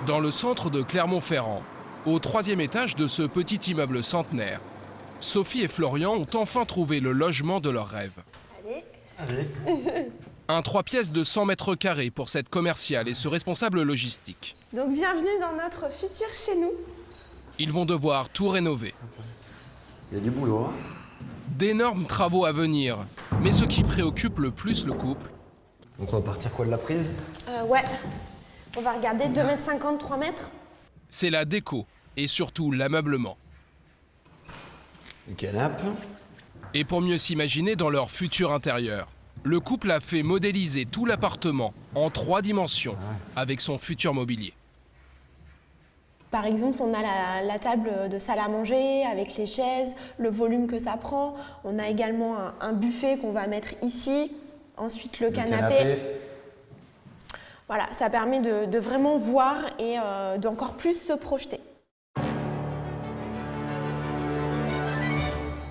Dans le centre de Clermont-Ferrand, au 3e étage de ce petit immeuble centenaire, Sophie et Florian ont enfin trouvé le logement de leurs rêves. Allez. Un 3 pièces de 100 mètres carrés pour cette commerciale et ce responsable logistique. Donc bienvenue dans notre futur chez nous. Ils vont devoir tout rénover. Il y a du boulot, hein. D'énormes travaux à venir, mais ce qui préoccupe le plus le couple, Donc on va partir quoi de la prise? Ouais, on va regarder 2,50 m, 3 mètres. c'est la déco et surtout l'ameublement. Une canapé. Et pour mieux s'imaginer dans leur futur intérieur, le couple a fait modéliser tout l'appartement en 3 dimensions avec son futur mobilier. Par exemple, on a la table de salle à manger avec les chaises, le volume que ça prend. On a également un buffet qu'on va mettre ici. Ensuite, le canapé. Voilà, ça permet de vraiment voir et d'encore plus se projeter.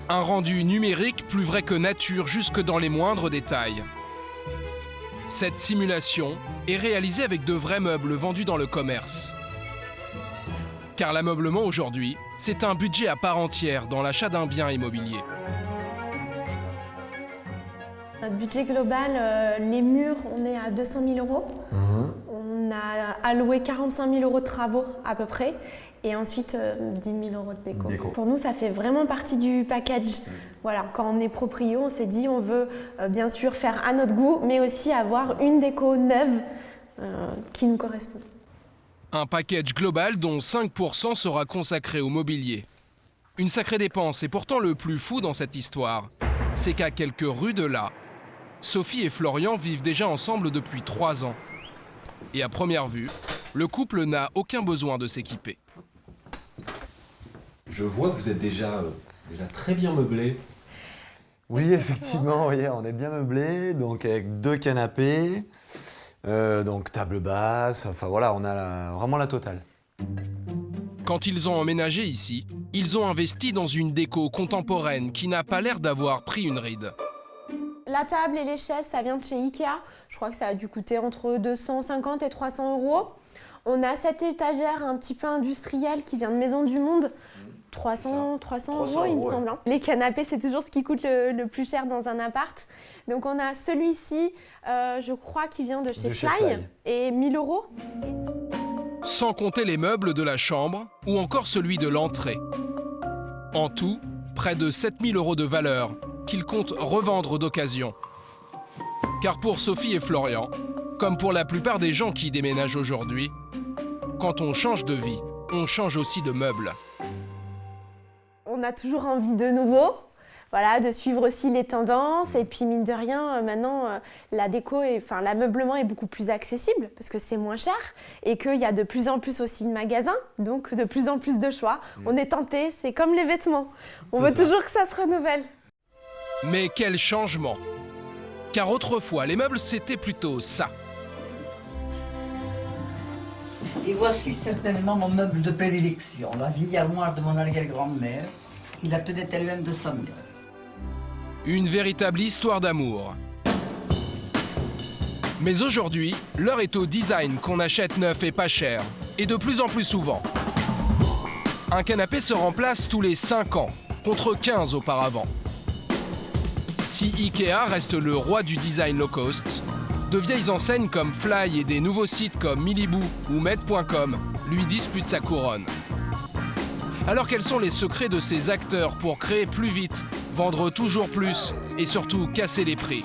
Un rendu numérique plus vrai que nature jusque dans les moindres détails. Cette simulation est réalisée avec de vrais meubles vendus dans le commerce. Car l'ameublement aujourd'hui, c'est un budget à part entière dans l'achat d'un bien immobilier. Notre budget global, les murs, on est à 200 000 €. On a alloué 45 000 € de travaux à peu près. Et ensuite, 10 000 € de déco. Pour nous, ça fait vraiment partie du package. Voilà, quand on est proprio, on s'est dit on veut bien sûr faire à notre goût, mais aussi avoir une déco neuve qui nous correspond. Un package global dont 5% sera consacré au mobilier. Une sacrée dépense, et pourtant le plus fou dans cette histoire, c'est qu'à quelques rues de là, Sophie et Florian vivent déjà ensemble depuis 3 ans. Et à première vue, le couple n'a aucun besoin de s'équiper. Je vois que vous êtes déjà très bien meublé. Oui, effectivement, oui, on est bien meublé, donc avec 2 canapés, donc table basse, enfin voilà, on a vraiment la totale. Quand ils ont emménagé ici, ils ont investi dans une déco contemporaine qui n'a pas l'air d'avoir pris une ride. La table et les chaises, ça vient de chez Ikea. Je crois que ça a dû coûter entre 250 et 300 €. On a cette étagère un petit peu industrielle qui vient de Maison du Monde. 300 €, il me semble. Hein. Les canapés, c'est toujours ce qui coûte le plus cher dans un appart. Donc on a celui-ci, je crois, qui vient de chez Fly, et 1 000 €. Sans compter les meubles de la chambre ou encore celui de l'entrée. En tout, près de 7 000 € de valeur qu'ils comptent revendre d'occasion. Car pour Sophie et Florian, comme pour la plupart des gens qui déménagent aujourd'hui, quand on change de vie, on change aussi de meubles. On a toujours envie de nouveau, voilà, de suivre aussi les tendances. Et puis mine de rien, maintenant, la déco, l'ameublement est beaucoup plus accessible parce que c'est moins cher et qu'il y a de plus en plus aussi de magasins, donc de plus en plus de choix. On est tenté, c'est comme les vêtements. On veut toujours que ça se renouvelle. Mais quel changement! Car autrefois, les meubles, c'était plutôt ça. Et voici certainement mon meuble de prédilection, la vieille armoire de mon arrière-grand-mère, qui la tenait elle-même de sa mère. Une véritable histoire d'amour. Mais aujourd'hui, l'heure est au design qu'on achète neuf et pas cher, et de plus en plus souvent. Un canapé se remplace tous les 5 ans, contre 15 auparavant. Si Ikea reste le roi du design low cost, de vieilles enseignes comme Fly et des nouveaux sites comme Miliboo ou Med.com lui disputent sa couronne. Alors quels sont les secrets de ces acteurs pour créer plus vite, vendre toujours plus et surtout casser les prix?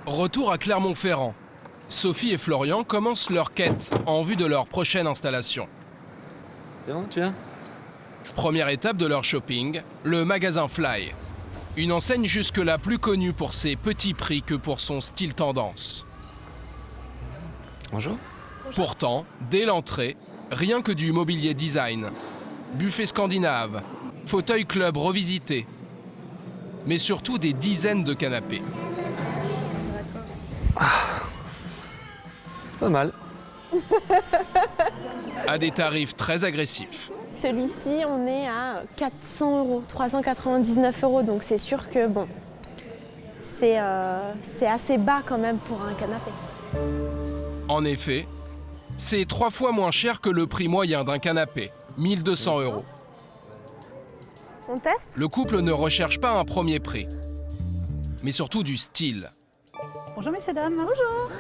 Retour à Clermont-Ferrand. Sophie et Florian commencent leur quête en vue de leur prochaine installation. C'est bon, tu viens? Première étape de leur shopping, le magasin Fly. Une enseigne jusque-là plus connue pour ses petits prix que pour son style tendance. Bonjour. Pourtant, dès l'entrée, rien que du mobilier design. Buffet scandinave, fauteuil club revisité, mais surtout des dizaines de canapés. C'est pas mal. À des tarifs très agressifs. Celui-ci, on est à 400 €, 399 €, donc c'est sûr que bon, c'est assez bas quand même pour un canapé. En effet, c'est 3 fois moins cher que le prix moyen d'un canapé, 1 200 €. On teste? Le couple ne recherche pas un premier prix, mais surtout du style. Bonjour messieurs, dames. Bonjour.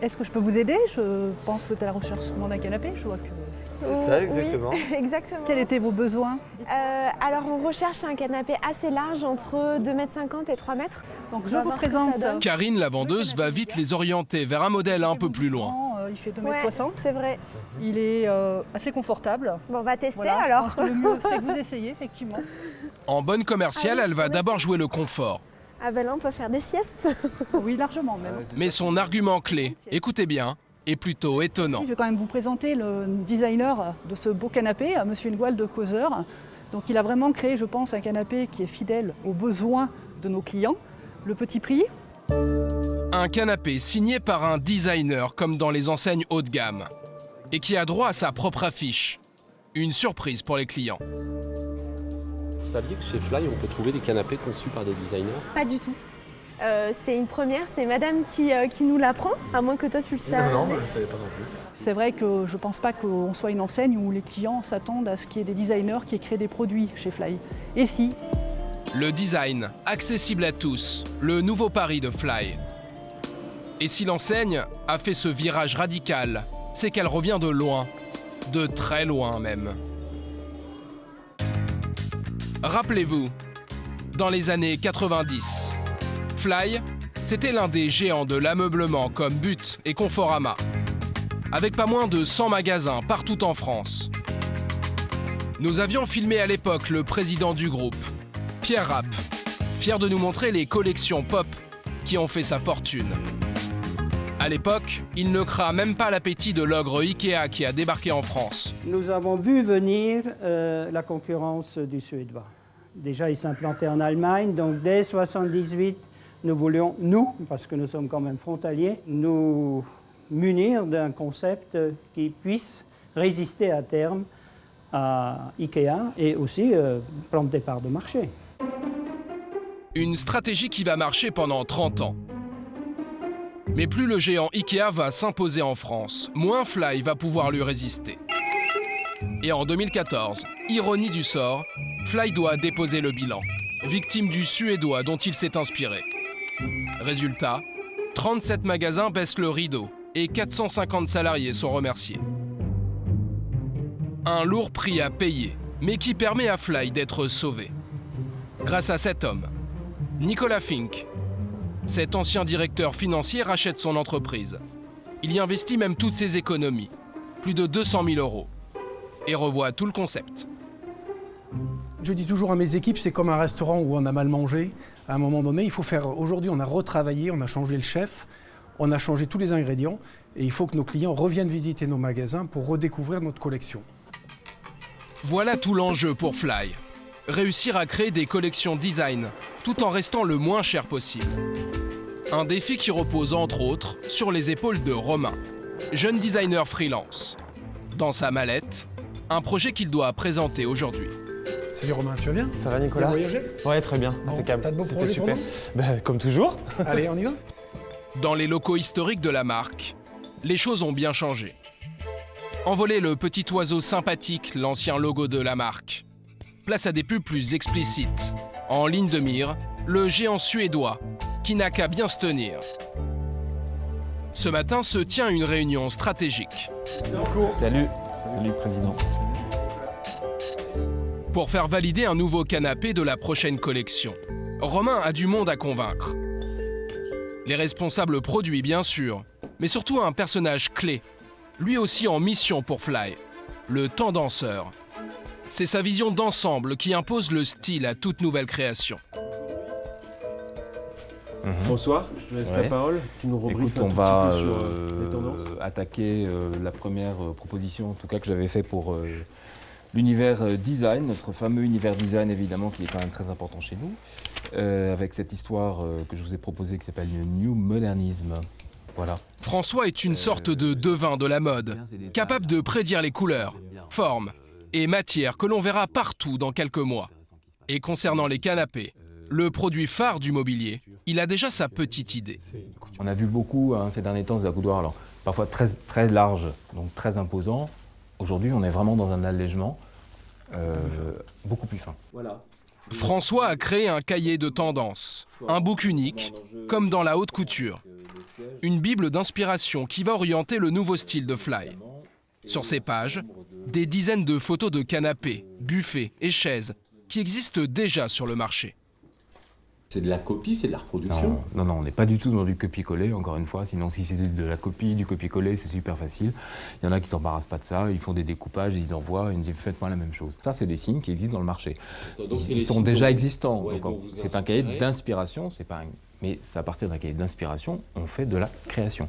Est-ce que je peux vous aider? Je pense que tu es à la recherche sûrement d'un canapé. Je vois que... C'est ça, exactement. Oui, exactement. Quels étaient vos besoins? Alors on recherche un canapé assez large, entre 2,50 m et 3 m. Donc On je va vous voir ce que présente. ça donne. Karine, la vendeuse, va vite les orienter vers un modèle un peu plus loin. Il fait 2,60 Ouais, m. c'est vrai. Il est assez confortable. Bon, on va tester Voilà, alors. je pense que le mieux, c'est que vous essayez, effectivement. En bonne commerciale, elle va d'abord jouer le confort. Ah ben là, on peut faire des siestes. Oui, largement même. Mais son argument clé, écoutez bien, est plutôt étonnant. Je vais quand même vous présenter le designer de ce beau canapé, Monsieur Ngual de Causeur. Donc il a vraiment créé, je pense, un canapé qui est fidèle aux besoins de nos clients. Le petit prix, Un canapé signé par un designer comme dans les enseignes haut de gamme et qui a droit à sa propre affiche. Une surprise pour les clients. Vous saviez que chez Fly, on peut trouver des canapés conçus par des designers? Pas du tout. C'est une première, c'est madame qui nous l'apprend, à moins que toi tu le saches. Non, je ne savais pas non plus. c'est vrai que je ne pense pas qu'on soit une enseigne où les clients s'attendent à ce qu'il y ait des designers qui créent des produits chez Fly. Et si, Le design, accessible à tous, le nouveau pari de Fly. Et si l'enseigne a fait ce virage radical, c'est qu'elle revient de loin, de très loin même. Rappelez-vous, dans les années 90, Fly, c'était l'un des géants de l'ameublement comme But et Conforama, avec pas moins de 100 magasins partout en France. Nous avions filmé à l'époque le président du groupe, Pierre Rapp, fier de nous montrer les collections pop qui ont fait sa fortune. À l'époque, il ne craint même pas l'appétit de l'ogre Ikea qui a débarqué en France. Nous avons vu venir la concurrence du Suédois. Déjà, il s'implantait en Allemagne, donc dès 1978, nous voulions, parce que nous sommes quand même frontaliers, nous munir d'un concept qui puisse résister à terme à Ikea et aussi prendre des parts de marché. Une stratégie qui va marcher pendant 30 ans. Mais plus le géant Ikea va s'imposer en France, moins Fly va pouvoir lui résister. Et en 2014, ironie du sort, Fly doit déposer le bilan, victime du Suédois dont il s'est inspiré. Résultat, 37 magasins baissent le rideau et 450 salariés sont remerciés. Un lourd prix à payer, mais qui permet à Fly d'être sauvé. Grâce à cet homme, Nicolas Fink. Cet ancien directeur financier rachète son entreprise. Il y investit même toutes ses économies, plus de 200 000 €, et revoit tout le concept. Je dis toujours à mes équipes, c'est comme un restaurant où on a mal mangé. À un moment donné, il faut faire... Aujourd'hui, on a retravaillé, on a changé le chef, on a changé tous les ingrédients, et il faut que nos clients reviennent visiter nos magasins pour redécouvrir notre collection. Voilà tout l'enjeu pour Fly. Réussir à créer des collections design, tout en restant le moins cher possible. Un défi qui repose entre autres sur les épaules de Romain, jeune designer freelance. Dans sa mallette, un projet qu'il doit présenter aujourd'hui. Salut Romain, tu vas bien? Ça va Nicolas? Tu as voyagé? Ouais, très bien, Bon, impeccable. t'as de beaux C'était projets pour super. Comme toujours. Allez, on y va? Dans les locaux historiques de la marque, les choses ont bien changé. Envoler le petit oiseau sympathique, l'ancien logo de la marque. Place à des pubs plus explicites. En ligne de mire, le géant suédois, qui n'a qu'à bien se tenir. Ce matin se tient une réunion stratégique. Salut. Salut président. Pour faire valider un nouveau canapé de la prochaine collection. Romain a du monde à convaincre. Les responsables produits, bien sûr, mais surtout un personnage clé, lui aussi en mission pour Fly, le tendanceur. C'est sa vision d'ensemble qui impose le style à toute nouvelle création. François, je te laisse la parole. Tu nous rebriefes. Écoute, on va sur les tendances. attaquer la première proposition, en tout cas que j'avais fait pour l'univers design, notre fameux univers design évidemment qui est quand même très important chez nous, avec cette histoire que je vous ai proposée qui s'appelle le New Modernism. Voilà. François est une sorte de devin de la mode, capable de prédire les couleurs, formes et matière que l'on verra partout dans quelques mois. Et concernant les canapés, le produit phare du mobilier, il a déjà sa petite idée. On a vu beaucoup ces derniers temps des accoudoirs, alors parfois très larges, donc très imposants. Aujourd'hui, on est vraiment dans un allègement beaucoup plus fin. Voilà. François a créé un cahier de tendance, un book unique, comme dans la haute couture. Une bible d'inspiration qui va orienter le nouveau style de Fly. Sur ces pages, des dizaines de photos de canapés, buffets et chaises qui existent déjà sur le marché. C'est de la copie, c'est de la reproduction? Non, on n'est pas du tout dans du copier-coller, encore une fois. Sinon, si c'est de la copie, du copier-coller, c'est super facile. Il y en a qui ne s'embarrassent pas de ça, ils font des découpages, ils envoient, ils me disent faites-moi la même chose. Ça, c'est des signes qui existent dans le marché. Ils sont déjà existants. Ouais, c'est un cahier d'inspiration, mais c'est à partir d'un cahier d'inspiration, on fait de la création.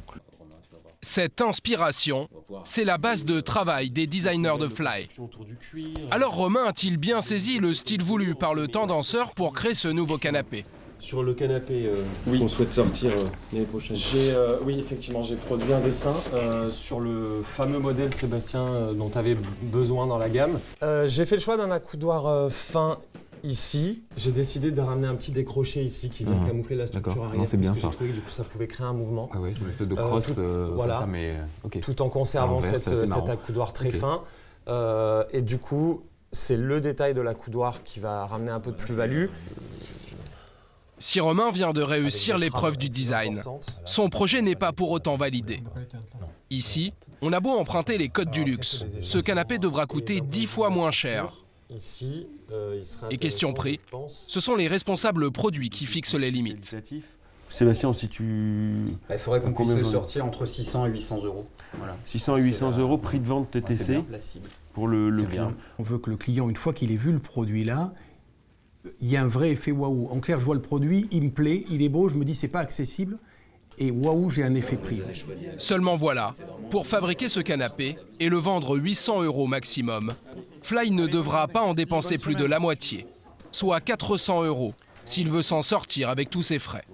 Cette inspiration, c'est la base de travail des designers de Fly. Alors Romain a-t-il bien saisi le style voulu par le tendanceur pour créer ce nouveau canapé? Sur le canapé qu'on souhaite sortir l'année prochaine. Oui, effectivement, j'ai produit un dessin sur le fameux modèle Sébastien dont tu avais besoin dans la gamme. J'ai fait le choix d'un accoudoir fin ici. J'ai décidé de ramener un petit décroché ici qui vient camoufler la structure arrière. C'est bien parce que ça. j'ai trouvé que du coup ça pouvait créer un mouvement. Ah oui, c'est une espèce de crosse voilà, comme ça, mais ok. tout en conservant cet accoudoir très fin. Et du coup, c'est le détail de l'accoudoir qui va ramener un peu de plus-value. Si Romain vient de réussir l'épreuve du design, son projet n'est pas pour autant validé. Ici, on a beau emprunter les codes du luxe, ce canapé devra coûter 10 fois moins cher. Et question prix, ce sont les responsables produits qui fixent les limites. Sébastien, si tu... Il faudrait qu'on puisse le sortir entre 600 et 800 euros. Voilà. 600 et 800 euros, prix de vente TTC pour le client. On veut que le client, une fois qu'il ait vu le produit là, il y a un vrai effet waouh. En clair, je vois le produit, il me plaît, il est beau, je me dis c'est pas accessible. Et waouh, j'ai un effet prix. Seulement voilà, pour fabriquer ce canapé et le vendre 800 € maximum, Fly ne devra pas en dépenser plus de la moitié, soit 400 € s'il veut s'en sortir avec tous ses frais.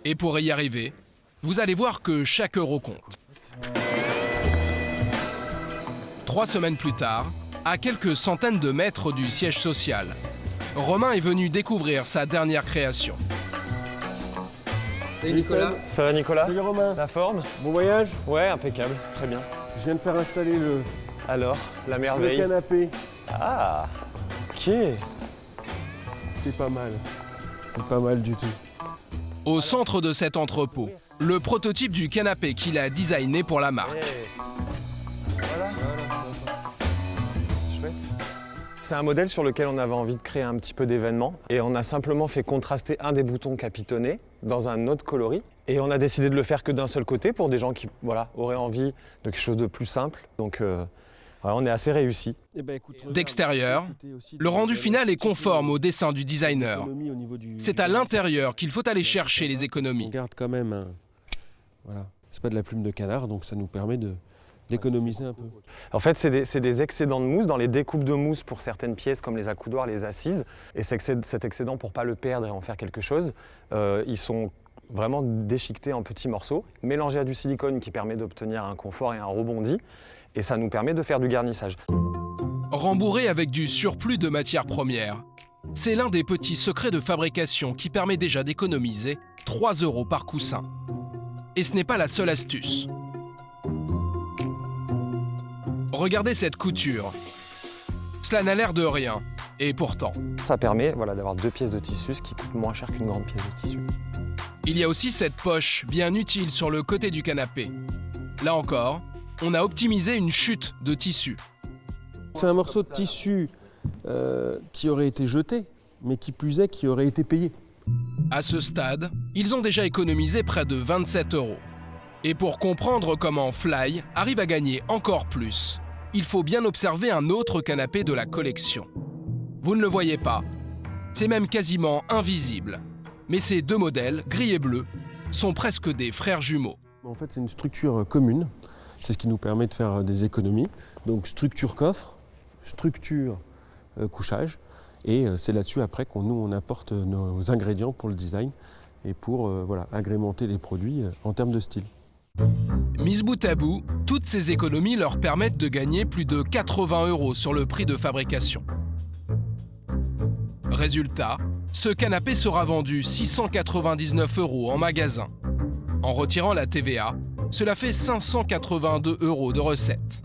Et pour y arriver, vous allez voir que chaque euro compte. 3 semaines plus tard, à quelques centaines de mètres du siège social, Romain est venu découvrir sa dernière création. Salut Nicolas. Ça va Nicolas? Salut Romain. La forme? Bon voyage? Ouais, impeccable, très bien. Je viens de faire installer la merveille. Le canapé. Ah, ok. C'est pas mal. C'est pas mal du tout. Au centre de cet entrepôt, le prototype du canapé qu'il a designé pour la marque. Voilà. Chouette. C'est un modèle sur lequel on avait envie de créer un petit peu d'événement et on a simplement fait contraster un des boutons capitonnés dans un autre coloris. Et on a décidé de le faire que d'un seul côté pour des gens qui auraient envie de quelque chose de plus simple. Donc on est assez réussi. D'extérieur, le rendu final est conforme au dessin du designer. C'est à l'intérieur qu'il faut aller chercher les économies. On garde quand même voilà, c'est pas de la plume de canard, donc ça nous permet d'économiser un peu. En fait, c'est des excédents de mousse dans les découpes de mousse pour certaines pièces comme les accoudoirs, les assises. Et cet excédent, pour pas le perdre et en faire quelque chose, ils sont vraiment déchiquetés en petits morceaux, mélangés à du silicone qui permet d'obtenir un confort et un rebondi. Et ça nous permet de faire du garnissage. Rembourré avec du surplus de matières premières, c'est l'un des petits secrets de fabrication qui permet déjà d'économiser 3 € par coussin. Et ce n'est pas la seule astuce. Regardez cette couture. Cela n'a l'air de rien, et pourtant. Ça permet d'avoir 2 pièces de tissu, ce qui coûte moins cher qu'une grande pièce de tissu. Il y a aussi cette poche bien utile sur le côté du canapé. Là encore, on a optimisé une chute de tissu. C'est un morceau de tissu qui aurait été jeté, mais qui plus est, qui aurait été payé. À ce stade, ils ont déjà économisé près de 27 €. Et pour comprendre comment Fly arrive à gagner encore plus, il faut bien observer un autre canapé de la collection. Vous ne le voyez pas, c'est même quasiment invisible. Mais ces deux modèles, gris et bleu, sont presque des frères jumeaux. En fait, c'est une structure commune. C'est ce qui nous permet de faire des économies. Donc structure coffre, structure couchage. Et c'est là-dessus après on apporte nos ingrédients pour le design et pour agrémenter les produits en termes de style. Mise bout à bout, toutes ces économies leur permettent de gagner plus de 80 € sur le prix de fabrication. Résultat, ce canapé sera vendu 699 € en magasin. En retirant la TVA, cela fait 582 € de recettes.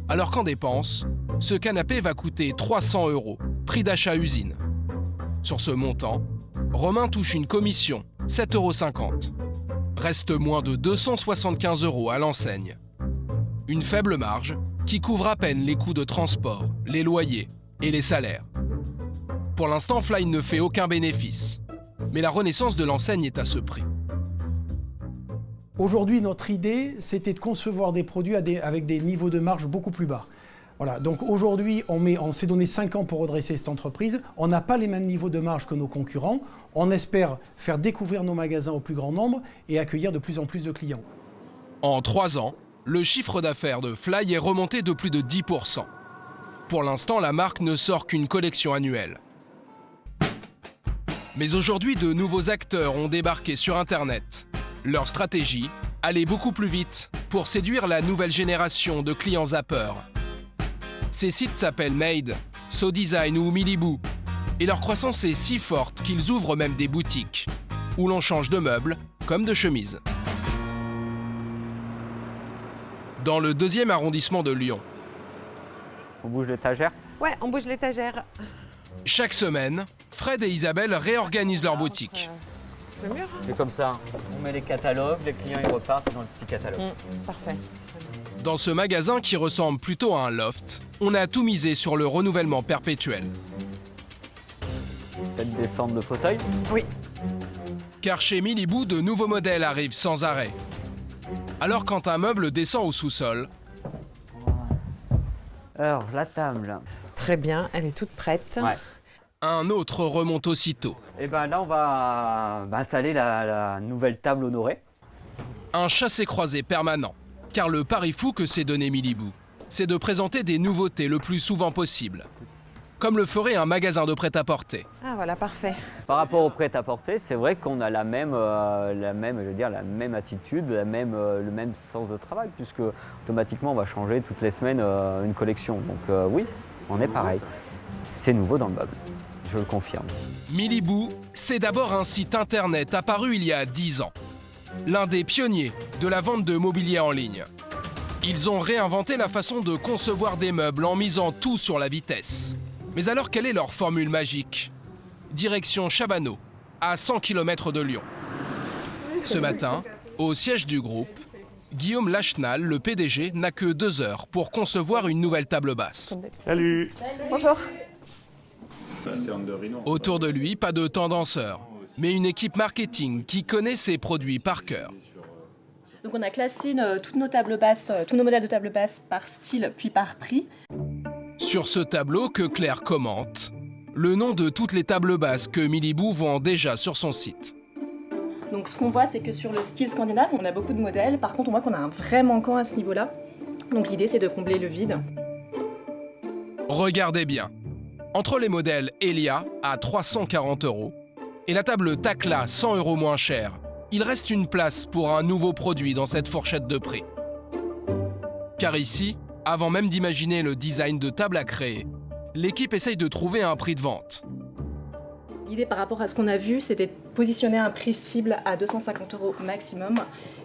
Alors qu'en dépenses, ce canapé va coûter 300 €, prix d'achat usine. Sur ce montant, Romain touche une commission, 7,50 €. Reste moins de 275 € à l'enseigne. Une faible marge qui couvre à peine les coûts de transport, les loyers et les salaires. Pour l'instant, Fly ne fait aucun bénéfice. Mais la renaissance de l'enseigne est à ce prix. Aujourd'hui, notre idée, c'était de concevoir des produits avec des niveaux de marge beaucoup plus bas. Voilà, donc aujourd'hui, on s'est donné 5 ans pour redresser cette entreprise. On n'a pas les mêmes niveaux de marge que nos concurrents. On espère faire découvrir nos magasins au plus grand nombre et accueillir de plus en plus de clients. En 3 ans, le chiffre d'affaires de Fly est remonté de plus de 10%. Pour l'instant, la marque ne sort qu'une collection annuelle. Mais aujourd'hui, de nouveaux acteurs ont débarqué sur Internet. Leur stratégie, aller beaucoup plus vite pour séduire la nouvelle génération de clients zappeurs. Ces sites s'appellent Made, So Design ou Miliboo. Et leur croissance est si forte qu'ils ouvrent même des boutiques, où l'on change de meubles comme de chemises. Dans le 2e arrondissement de Lyon. On bouge l'étagère? Ouais, on bouge l'étagère. Chaque semaine, Fred et Isabelle réorganisent leur boutique. Le mur. C'est comme ça, on met les catalogues, les clients ils repartent dans le petit catalogue. Parfait. Dans ce magasin qui ressemble plutôt à un loft, on a tout misé sur le renouvellement perpétuel. Faites descendre le fauteuil? Oui. Car chez Miliboo, de nouveaux modèles arrivent sans arrêt. Alors quand un meuble descend au sous-sol... Alors, la table. Très bien, elle est toute prête. Ouais. Un autre remonte aussitôt. Et bien là, on va installer la nouvelle table honorée. Un chassé-croisé permanent. Car le pari fou que s'est donné Miliboo, c'est de présenter des nouveautés le plus souvent possible. Comme le ferait un magasin de prêt-à-porter. Ah voilà, parfait. Par rapport au prêt-à-porter, c'est vrai qu'on a la même attitude, le même sens de travail, puisque automatiquement on va changer toutes les semaines une collection. Donc oui, on est pareil. C'est nouveau dans le meuble, je le confirme. Miliboo, c'est d'abord un site internet apparu il y a 10 ans. L'un des pionniers de la vente de mobilier en ligne. Ils ont réinventé la façon de concevoir des meubles en misant tout sur la vitesse. Mais alors, quelle est leur formule magique? Direction Chabanot, à 100 km de Lyon. Ce matin, au siège du groupe, Guillaume Lachenal, le PDG, n'a que 2 heures pour concevoir une nouvelle table basse. Salut. Bonjour. Autour de lui, pas de tendanceur, mais une équipe marketing qui connaît ses produits par cœur. Donc on a classé toutes nos tables basses, tous nos modèles de tables basses par style puis par prix. Sur ce tableau que Claire commente, le nom de toutes les tables basses que Miliboo vend déjà sur son site. Donc ce qu'on voit, c'est que sur le style scandinave, on a beaucoup de modèles. Par contre, on voit qu'on a un vrai manquant à ce niveau-là. Donc l'idée, c'est de combler le vide. Regardez bien. Entre les modèles Elia à 340 € et la table Takla 100 € moins chère, il reste une place pour un nouveau produit dans cette fourchette de prix. Car ici, avant même d'imaginer le design de table à créer, l'équipe essaye de trouver un prix de vente. L'idée par rapport à ce qu'on a vu, c'était de positionner un prix cible à 250 € maximum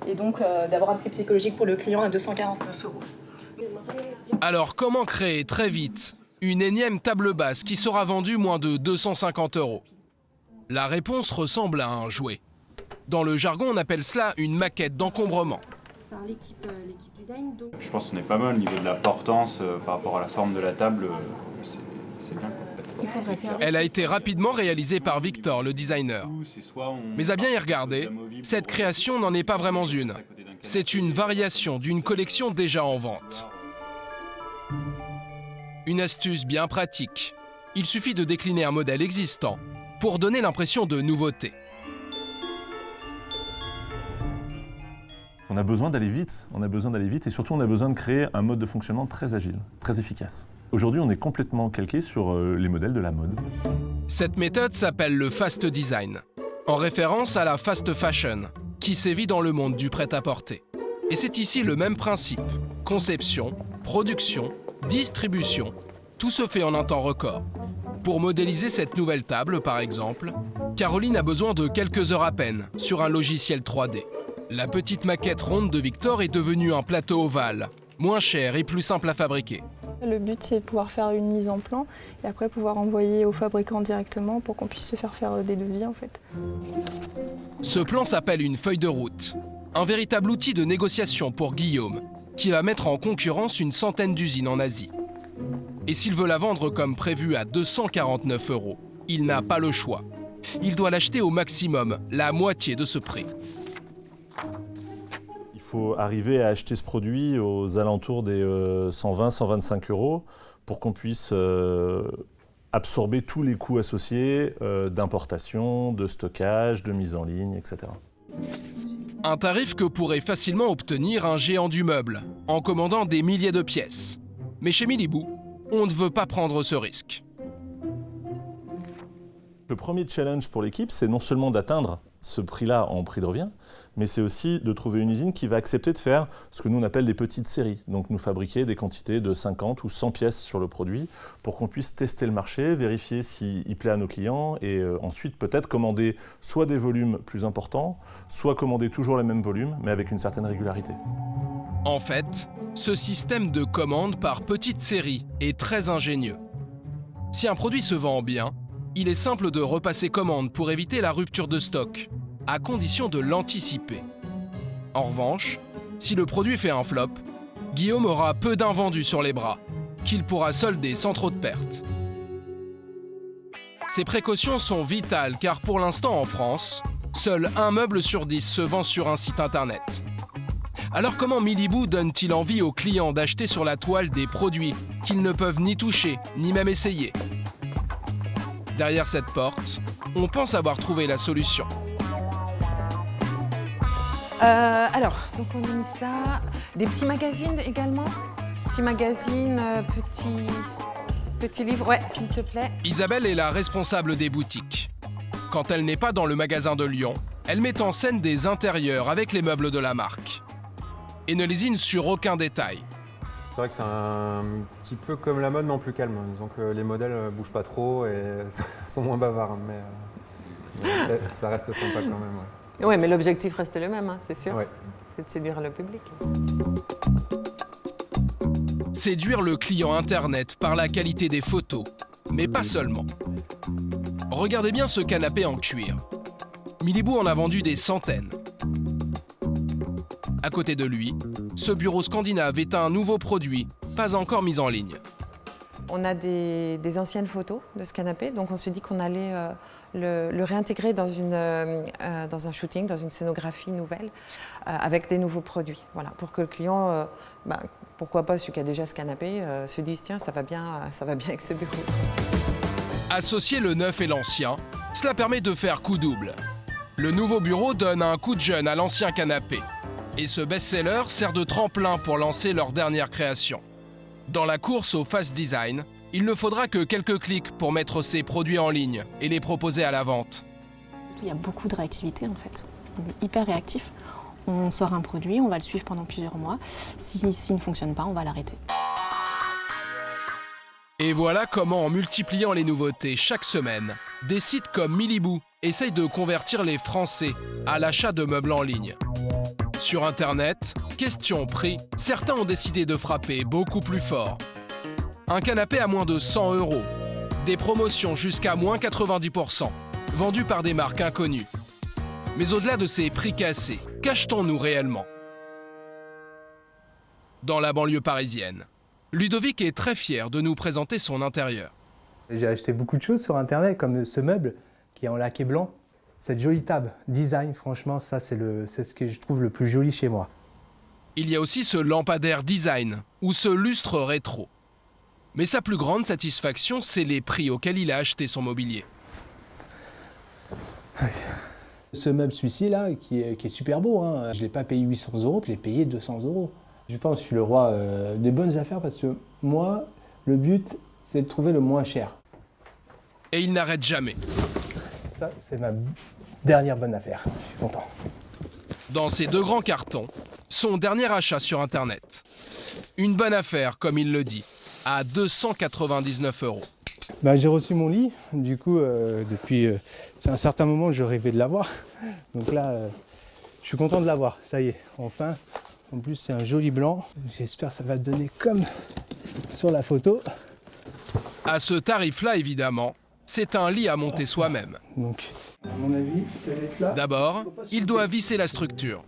et donc d'avoir un prix psychologique pour le client à 249 €. Alors comment créer très vite une énième table basse qui sera vendue moins de 250 €? La réponse ressemble à un jouet. Dans le jargon, on appelle cela une maquette d'encombrement. Par l'équipe design, donc... Je pense qu'on est pas mal au niveau de la portance par rapport à la forme de la table. C'est bien. Elle a été rapidement réalisée par Victor, le designer. Mais à bien y regarder, cette création n'en est pas vraiment une. C'est une variation d'une collection déjà en vente. Une astuce bien pratique. Il suffit de décliner un modèle existant pour donner l'impression de nouveauté. On a besoin d'aller vite, et surtout on a besoin de créer un mode de fonctionnement très agile, très efficace. Aujourd'hui, on est complètement calqué sur les modèles de la mode. Cette méthode s'appelle le fast design, en référence à la fast fashion, qui sévit dans le monde du prêt-à-porter. Et c'est ici le même principe. Conception, production, distribution, tout se fait en un temps record. Pour modéliser cette nouvelle table, par exemple, Caroline a besoin de quelques heures à peine sur un logiciel 3D. La petite maquette ronde de Victor est devenue un plateau ovale, moins cher et plus simple à fabriquer. Le but, c'est de pouvoir faire une mise en plan et après pouvoir envoyer au fabricant directement pour qu'on puisse se faire des devis en fait. Ce plan s'appelle une feuille de route, un véritable outil de négociation pour Guillaume, qui va mettre en concurrence une centaine d'usines en Asie. Et s'il veut la vendre comme prévu à 249 €, il n'a pas le choix. Il doit l'acheter au maximum, la moitié de ce prix. Il faut arriver à acheter ce produit aux alentours des 120-125 € pour qu'on puisse absorber tous les coûts associés d'importation, de stockage, de mise en ligne, etc. Un tarif que pourrait facilement obtenir un géant du meuble, en commandant des milliers de pièces. Mais chez Miliboo, on ne veut pas prendre ce risque. Le premier challenge pour l'équipe, c'est non seulement d'atteindre ce prix-là en prix de revient, mais c'est aussi de trouver une usine qui va accepter de faire ce que nous on appelle des petites séries. Donc nous fabriquer des quantités de 50 ou 100 pièces sur le produit pour qu'on puisse tester le marché, vérifier s'il plaît à nos clients et ensuite peut-être commander soit des volumes plus importants, soit commander toujours les mêmes volumes, mais avec une certaine régularité. En fait, ce système de commande par petites séries est très ingénieux. Si un produit se vend bien, il est simple de repasser commande pour éviter la rupture de stock, à condition de l'anticiper. En revanche, si le produit fait un flop, Guillaume aura peu d'invendus sur les bras, qu'il pourra solder sans trop de pertes. Ces précautions sont vitales car pour l'instant en France, seul un meuble sur 10 se vend sur un site internet. Alors comment Miliboo donne-t-il envie aux clients d'acheter sur la toile des produits qu'ils ne peuvent ni toucher, ni même essayer ? Derrière cette porte, on pense avoir trouvé la solution. Alors, donc on a mis ça. Des petits magazines également. Petits magazines, petits livres. Ouais, s'il te plaît. Isabelle est la responsable des boutiques. Quand elle n'est pas dans le magasin de Lyon, elle met en scène des intérieurs avec les meubles de la marque. Et ne lésine sur aucun détail. C'est vrai que c'est un petit peu comme la mode, mais en plus calme. Disons que les modèles ne bougent pas trop et sont moins bavards, mais ça reste sympa quand même. Ouais. Oui, mais l'objectif reste le même, hein, c'est sûr. Ouais. C'est de séduire le public. Séduire le client Internet par la qualité des photos, mais pas seulement. Regardez bien ce canapé en cuir. Miliboo en a vendu des centaines. À côté de lui, ce bureau scandinave est un nouveau produit, pas encore mis en ligne. On a des anciennes photos de ce canapé, donc on s'est dit qu'on allait le réintégrer dans un shooting, dans une scénographie nouvelle, avec des nouveaux produits. Voilà, pour que le client, pourquoi pas celui qui a déjà ce canapé, se dise tiens, ça va bien avec ce bureau. Associer le neuf et l'ancien, cela permet de faire coup double. Le nouveau bureau donne un coup de jeune à l'ancien canapé. Et ce best-seller sert de tremplin pour lancer leur dernière création. Dans la course au fast design, il ne faudra que quelques clics pour mettre ces produits en ligne et les proposer à la vente. Il y a beaucoup de réactivité en fait. On est hyper réactif. On sort un produit, on va le suivre pendant plusieurs mois. S'il ne fonctionne pas, on va l'arrêter. Et voilà comment, en multipliant les nouveautés chaque semaine, des sites comme Miliboo essayent de convertir les Français à l'achat de meubles en ligne. Sur Internet, question prix, certains ont décidé de frapper beaucoup plus fort. Un canapé à moins de 100 €, des promotions jusqu'à moins 90%, vendues par des marques inconnues. Mais au-delà de ces prix cassés, qu'achetons-nous réellement ? Dans la banlieue parisienne, Ludovic est très fier de nous présenter son intérieur. J'ai acheté beaucoup de choses sur Internet, comme ce meuble qui est en laqué blanc. Cette jolie table, design, franchement, ça c'est ce que je trouve le plus joli chez moi. Il y a aussi ce lampadaire design ou ce lustre rétro. Mais sa plus grande satisfaction, c'est les prix auxquels il a acheté son mobilier. Ce meuble, celui-ci là, qui est super beau, hein. Je ne l'ai pas payé 800 €, je l'ai payé 200 €. Je pense que je suis le roi des bonnes affaires parce que moi, le but, c'est de trouver le moins cher. Et il n'arrête jamais. Ça, c'est ma dernière bonne affaire. Je suis content. Dans ces deux grands cartons, son dernier achat sur Internet. Une bonne affaire, comme il le dit, à 299 €. J'ai reçu mon lit, du coup, depuis c'est un certain moment, je rêvais de l'avoir. Donc là, je suis content de l'avoir, ça y est, enfin. En plus, c'est un joli blanc. J'espère que ça va donner comme sur la photo. À ce tarif-là, évidemment, c'est un lit à monter soi-même. Donc, à mon avis, ça va être là. D'abord, il doit visser la structure.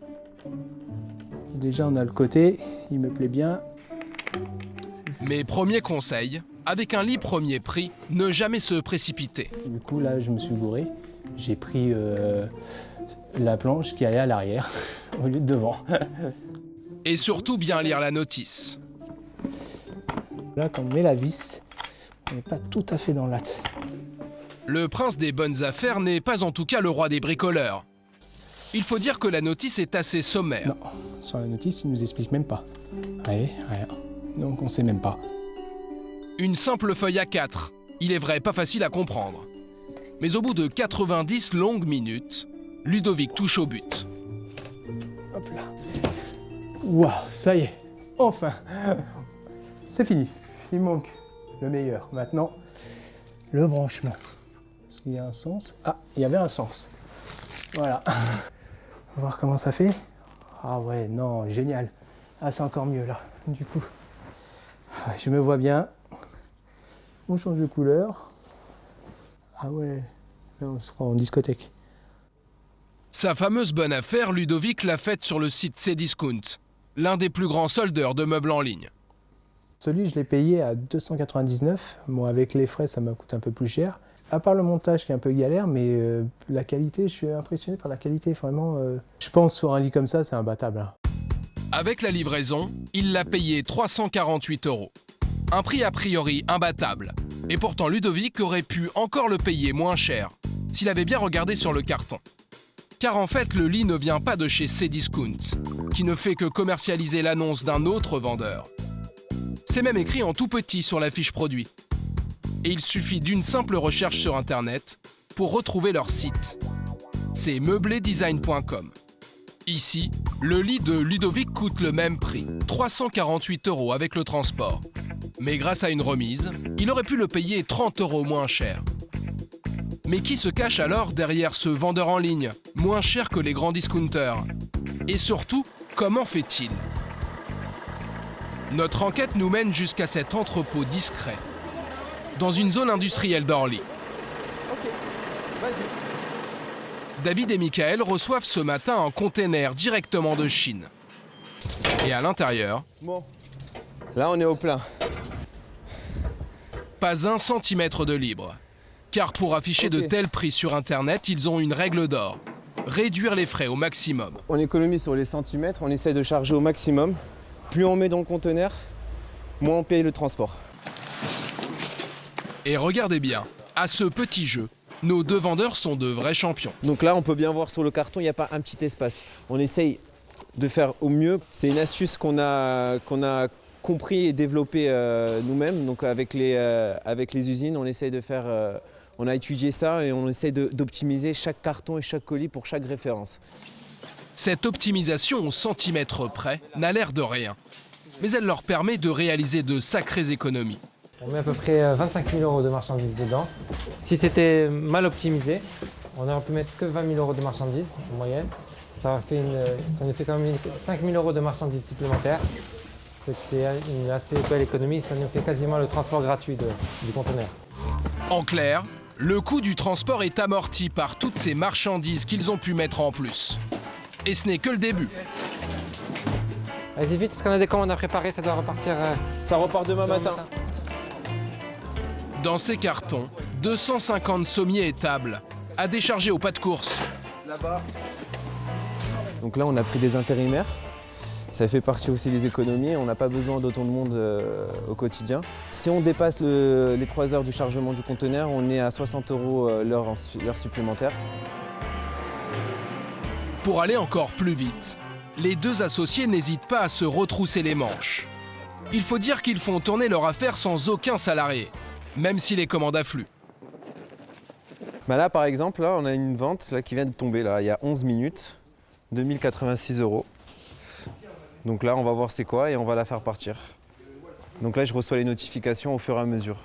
Déjà, on a le côté, il me plaît bien. Mes premiers conseils, avec un lit premier prix, ne jamais se précipiter. Du coup, là, je me suis gouré. J'ai pris la planche qui allait à l'arrière au lieu de devant. Et surtout bien lire la notice. Là, quand on met la vis, on n'est pas tout à fait dans l'axe. Le prince des bonnes affaires n'est pas en tout cas le roi des bricoleurs. Il faut dire que la notice est assez sommaire. Non, sur la notice, il nous explique même pas. Rien. Donc on sait même pas. Une simple feuille A4. Il est vrai, pas facile à comprendre. Mais au bout de 90 longues minutes, Ludovic touche au but. Hop là. Waouh, ça y est, enfin. C'est fini. Il manque le meilleur. Maintenant, le branchement. Est-ce qu'il y a un sens? Ah, il y avait un sens. Voilà. On va voir comment ça fait. Ah ouais, non, génial. Ah, c'est encore mieux là, du coup. Je me vois bien. On change de couleur. Ah ouais, là, on se croit en discothèque. Sa fameuse bonne affaire, Ludovic l'a faite sur le site Cdiscount, l'un des plus grands soldeurs de meubles en ligne. Celui, je l'ai payé à 299. Bon, avec les frais, ça m'a coûté un peu plus cher. À part le montage qui est un peu galère, mais la qualité, je suis impressionné par la qualité, vraiment. Je pense sur un lit comme ça, c'est imbattable. Hein. Avec la livraison, il l'a payé 348 €. Un prix a priori imbattable. Et pourtant, Ludovic aurait pu encore le payer moins cher, s'il avait bien regardé sur le carton. Car en fait, le lit ne vient pas de chez Cdiscount, qui ne fait que commercialiser l'annonce d'un autre vendeur. C'est même écrit en tout petit sur la fiche produit. Et il suffit d'une simple recherche sur Internet pour retrouver leur site. C'est meubledesign.com. Ici, le lit de Ludovic coûte le même prix, 348 € avec le transport. Mais grâce à une remise, il aurait pu le payer 30 € moins cher. Mais qui se cache alors derrière ce vendeur en ligne, moins cher que les grands discounters? Et surtout, comment fait-il? Notre enquête nous mène jusqu'à cet entrepôt discret, dans une zone industrielle d'Orly. Ok, vas-y. David et Michael reçoivent ce matin un container directement de Chine. Et à l'intérieur... Bon, là on est au plein. Pas 1 centimètre de libre. Car pour afficher de tels prix sur Internet, ils ont une règle d'or. Réduire les frais au maximum. On économise sur les centimètres, on essaie de charger au maximum. Plus on met dans le conteneur, moins on paye le transport. Et regardez bien, à ce petit jeu, nos deux vendeurs sont de vrais champions. Donc là, on peut bien voir sur le carton, il n'y a pas un petit espace. On essaye de faire au mieux. C'est une astuce qu'on a compris et développé nous-mêmes. Donc avec les usines, on essaye de faire... on a étudié ça et on essaye d'optimiser chaque carton et chaque colis pour chaque référence. Cette optimisation au centimètre près n'a l'air de rien. Mais elle leur permet de réaliser de sacrées économies. On met à peu près 25 000 € de marchandises dedans. Si c'était mal optimisé, on aurait pu mettre que 20 000 € de marchandises en moyenne. Ça nous fait quand même 5 000 € de marchandises supplémentaires. C'était une assez belle économie, ça nous fait quasiment le transport gratuit du conteneur. En clair, le coût du transport est amorti par toutes ces marchandises qu'ils ont pu mettre en plus. Et ce n'est que le début. Allez-y vite, parce qu'on a des commandes à préparer, ça doit repartir... ça repart demain matin. Dans ces cartons, 250 sommiers et tables, à décharger au pas de course. Là-bas. Donc là, on a pris des intérimaires. Ça fait partie aussi des économies, on n'a pas besoin d'autant de monde au quotidien. Si on dépasse les 3 heures du chargement du conteneur, on est à 60 € l'heure supplémentaire. Pour aller encore plus vite, les deux associés n'hésitent pas à se retrousser les manches. Il faut dire qu'ils font tourner leur affaire sans aucun salarié, même si les commandes affluent. Bah là, par exemple, là, on a une vente là, qui vient de tomber là, il y a 11 minutes, 2086 €. Donc là, on va voir c'est quoi et on va la faire partir. Donc là, je reçois les notifications au fur et à mesure.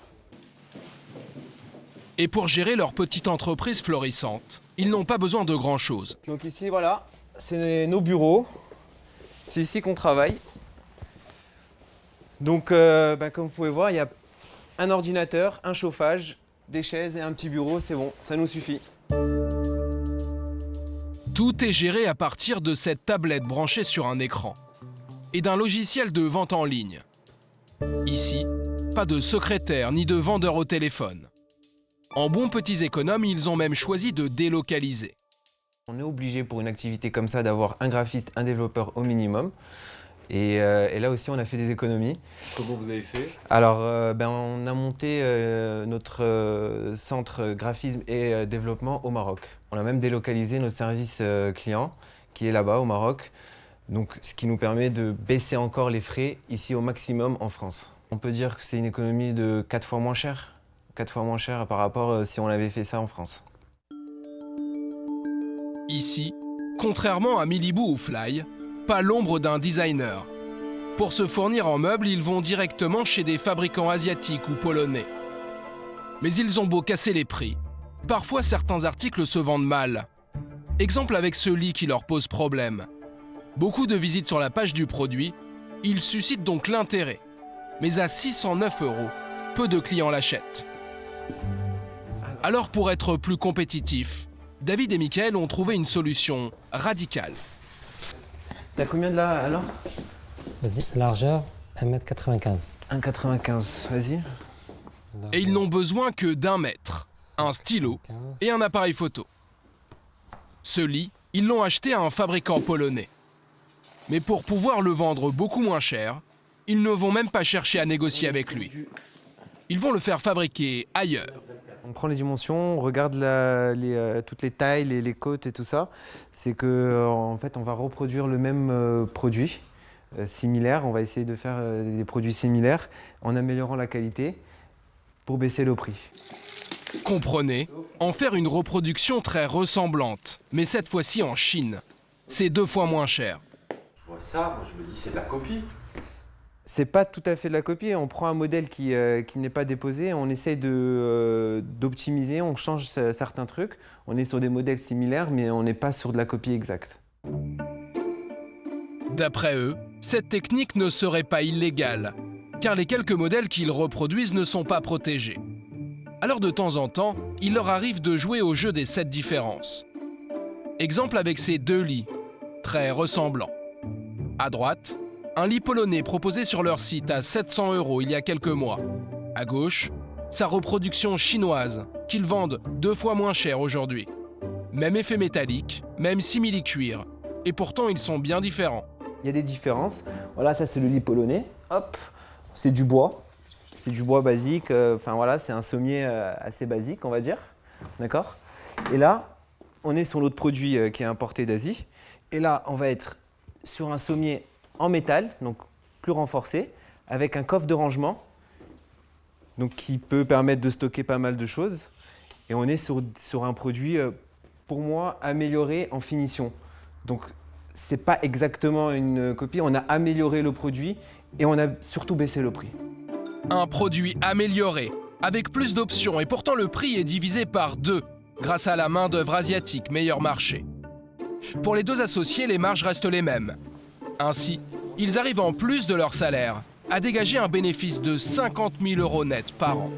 Et pour gérer leur petite entreprise florissante, ils n'ont pas besoin de grand-chose. Donc ici, voilà, c'est nos bureaux. C'est ici qu'on travaille. Donc, comme vous pouvez voir, il y a un ordinateur, un chauffage, des chaises et un petit bureau, c'est bon, ça nous suffit. Tout est géré à partir de cette tablette branchée sur un écran et d'un logiciel de vente en ligne. Ici, pas de secrétaire ni de vendeur au téléphone. En bons petits économes, ils ont même choisi de délocaliser. On est obligé pour une activité comme ça d'avoir un graphiste, un développeur au minimum. Et là aussi, on a fait des économies. Comment vous avez fait? Alors, on a monté notre centre graphisme et développement au Maroc. On a même délocalisé notre service client qui est là-bas au Maroc. Donc, ce qui nous permet de baisser encore les frais ici au maximum en France. On peut dire que c'est une économie de 4 fois moins cher. 4 fois moins cher par rapport si on avait fait ça en France. Ici, contrairement à Miliboo ou Fly, pas l'ombre d'un designer. Pour se fournir en meubles, ils vont directement chez des fabricants asiatiques ou polonais. Mais ils ont beau casser les prix, parfois certains articles se vendent mal. Exemple avec ce lit qui leur pose problème. Beaucoup de visites sur la page du produit, il suscite donc l'intérêt. Mais à 609 €, peu de clients l'achètent. Alors pour être plus compétitif, David et Mickaël ont trouvé une solution radicale. T'as combien de là alors? Vas-y, largeur 1,95 m. 1,95 m, vas-y. Et ils n'ont besoin que d'1 mètre, un stylo et un appareil photo. Ce lit, ils l'ont acheté à un fabricant polonais. Mais pour pouvoir le vendre beaucoup moins cher, ils ne vont même pas chercher à négocier avec lui. Ils vont le faire fabriquer ailleurs. On prend les dimensions, on regarde toutes les tailles, les côtes et tout ça. C'est qu'en fait, on va reproduire le même produit similaire. On va essayer de faire des produits similaires en améliorant la qualité pour baisser le prix. Comprenez, en faire une reproduction très ressemblante, mais cette fois-ci en Chine. C'est 2 fois moins cher. Je vois ça, moi je me dis c'est de la copie. C'est pas tout à fait de la copie. On prend un modèle qui n'est pas déposé, on essaye d'optimiser, on change certains trucs. On est sur des modèles similaires, mais on n'est pas sur de la copie exacte. D'après eux, cette technique ne serait pas illégale, car les quelques modèles qu'ils reproduisent ne sont pas protégés. Alors de temps en temps, il leur arrive de jouer au jeu des 7 différences. Exemple avec ces 2 lits, très ressemblants. À droite, un lit polonais proposé sur leur site à 700 € il y a quelques mois. À gauche, sa reproduction chinoise, qu'ils vendent 2 fois moins cher aujourd'hui. Même effet métallique, même simili-cuir, et pourtant ils sont bien différents. Il y a des différences. Voilà, ça c'est le lit polonais. Hop, c'est du bois. C'est du bois basique. Voilà, c'est un sommier assez basique, on va dire. D'accord? Et là, on est sur l'autre produit qui est importé d'Asie. Et là, on va être sur un sommier en métal, donc plus renforcé, avec un coffre de rangement, donc qui peut permettre de stocker pas mal de choses. Et on est sur un produit, pour moi, amélioré en finition. Donc, c'est pas exactement une copie, on a amélioré le produit et on a surtout baissé le prix. Un produit amélioré, avec plus d'options, et pourtant le prix est divisé par 2, grâce à la main-d'œuvre asiatique, meilleur marché. Pour les 2 associés, les marges restent les mêmes. Ainsi, ils arrivent en plus de leur salaire à dégager un bénéfice de 50 000 € net par an.